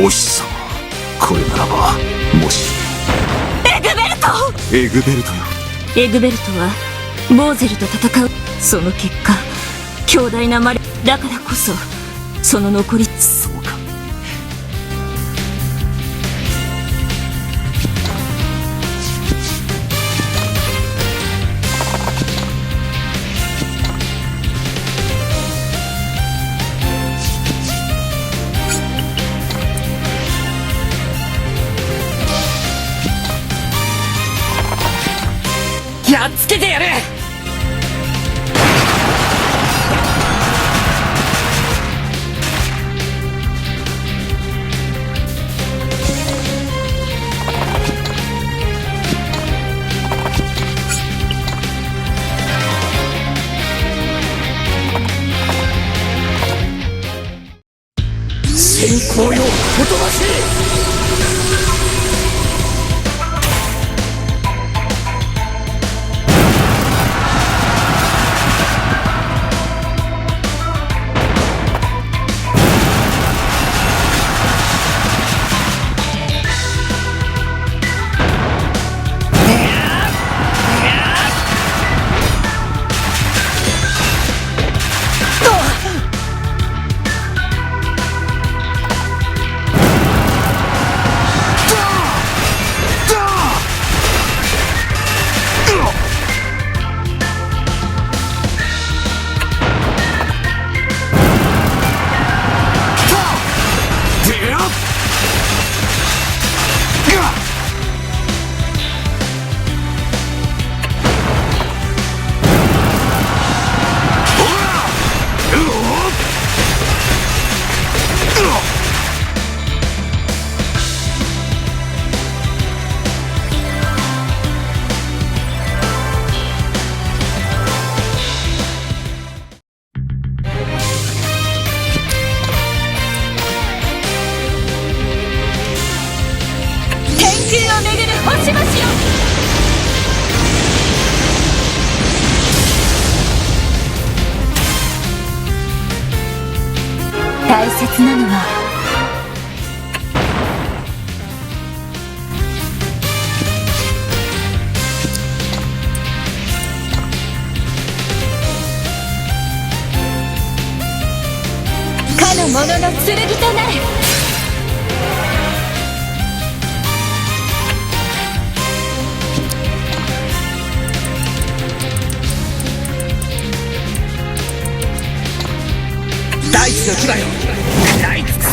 お日様、これならば、もし。エグベルト！エグベルトよ。エグベルトはボーゼルと戦う。その結果、強大な魔力だからこそ、その残り。そうか。やっつけてやる。先行よ、ほとばしい。大切なのはかの者の剣となれ。大地の牙よ、食らい尽くせ。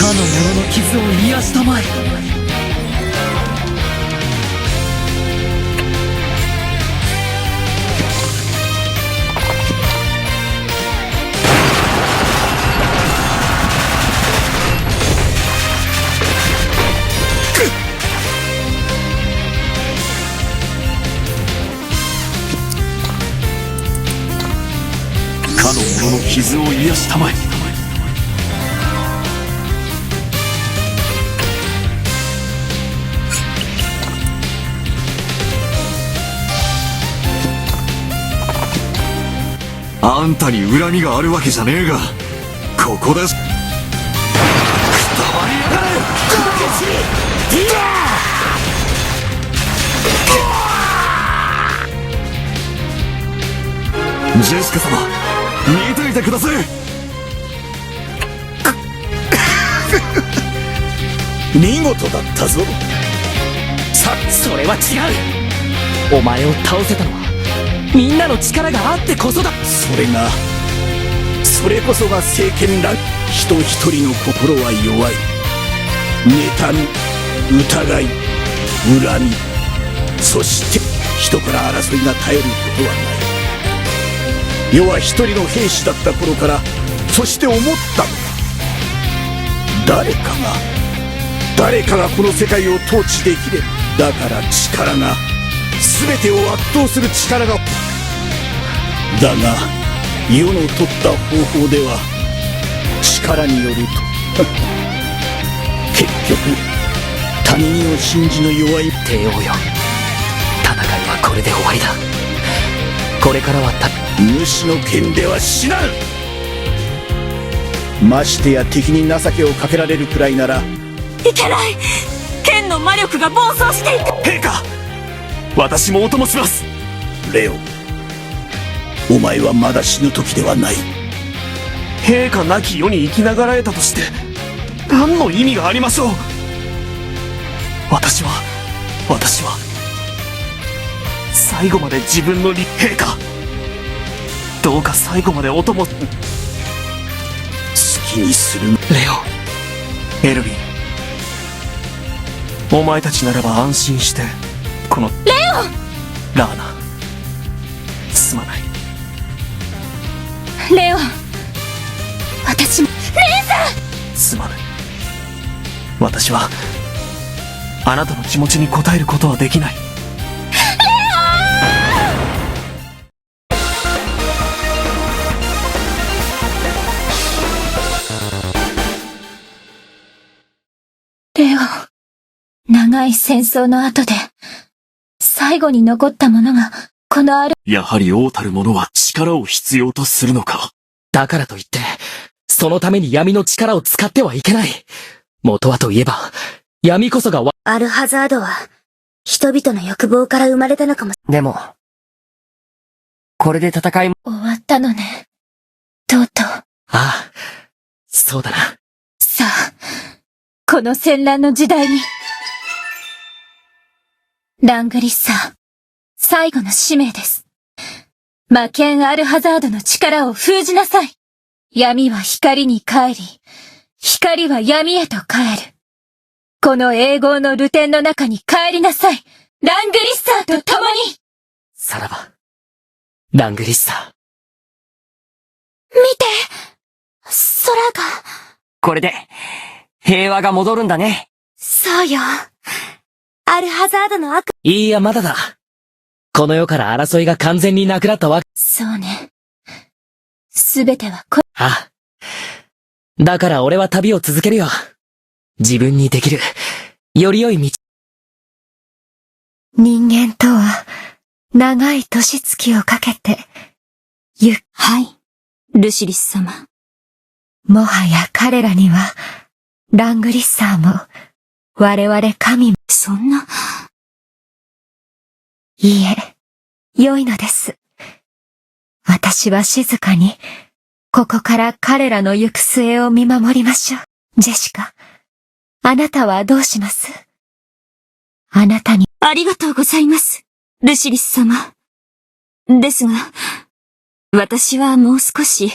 かの者の傷を癒したまえ。かの者の傷を癒したまえ。あんたに恨みがあるわけじゃねえが、ここです。くたばりやがれ。ジェシカ様、見といてください。見事だったぞ。それは違う。お前を倒せたのはみんなの力があってこそだ。それこそが聖剣乱。人一人の心は弱い。妬み、疑い、恨み、そして人から争いが絶えることはない。世は一人の兵士だった頃から、そして思ったのだ。誰かがこの世界を統治できれば、だから力が全てを圧倒する力が。だが世の取った方法では力によると結局他人を信じの弱い帝王よ、戦いはこれで終わりだ。これからは主の剣では死なぬ。ましてや敵に情けをかけられるくらいなら。いけない。剣の魔力が暴走していく。陛下、私もお供します。レオ、お前はまだ死ぬ時ではない。陛下なき世に生きながらえたとして何の意味がありましょう。私は最後まで自分の陛下、どうか最後までお供。好きにする。レオ、エルヴィン、お前たちならば安心してこのレオ、ラーナ、すまない。レオン、私も。レイさん、すまない。私はあなたの気持ちに応えることはできない。レオン、長い戦争の後で最後に残ったものがこのやはり王たる者は力を必要とするのか。だからといってそのために闇の力を使ってはいけない。元はといえば闇こそがアルハザードは人々の欲望から生まれたのかも。でもこれで戦いも終わったのね、とうとう。ああ、そうだな。さあ、この戦乱の時代にラングリッサー、最後の使命です。魔剣アルハザードの力を封じなさい。闇は光に帰り、光は闇へと帰る。この永劫の流天の中に帰りなさい。ラングリッサーと共に。さらば、ラングリッサー。見て、空が。これで平和が戻るんだね。そうよ。アルハザードの悪。いいや、まだだ。この世から争いが完全になくなったわ。そうね。すべてはああ。だから俺は旅を続けるよ。自分にできる、より良い道。人間とは、長い年月をかけて、はい、ルシリス様。もはや彼らには、ラングリッサーも、我々神も、そんな。いいえ、良いのです。私は静かに、ここから彼らの行く末を見守りましょう。ジェシカ、あなたはどうします？あなたに。ありがとうございます、ルシリス様。ですが、私はもう少し、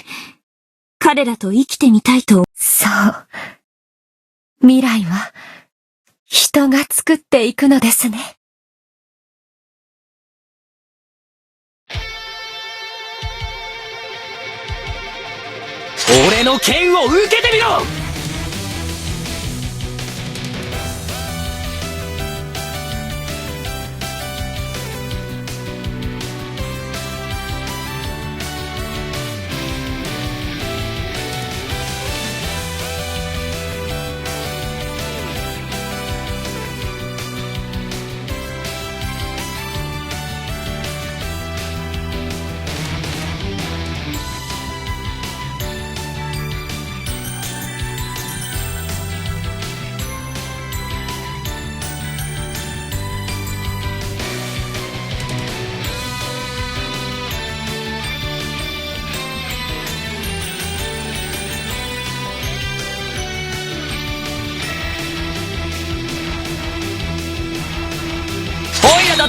彼らと生きてみたいと。そう。未来は、人が作っていくのですね。俺の剣を受けてみろ！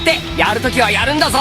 ってやるときはやるんだぞ。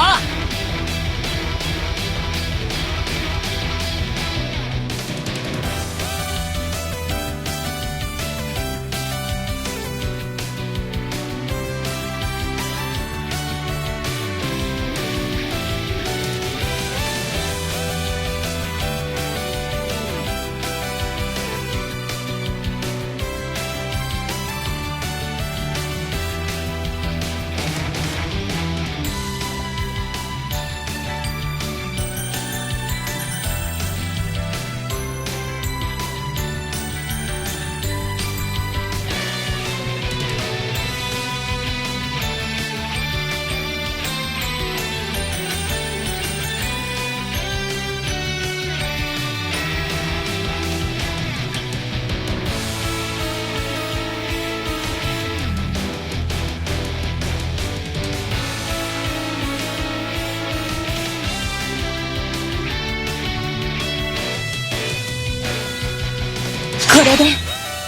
これで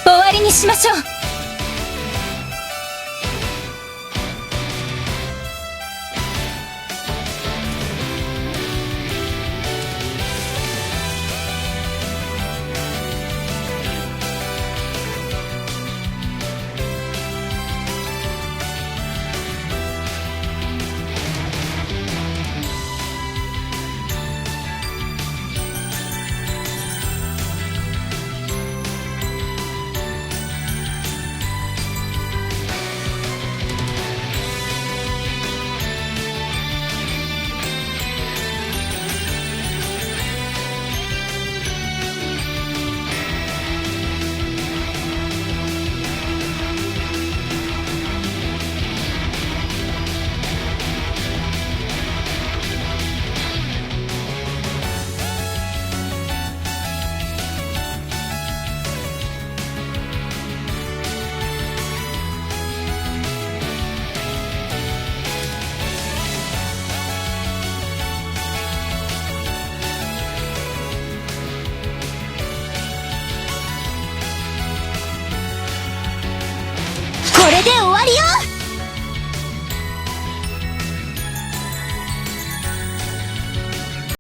終わりにしましょう。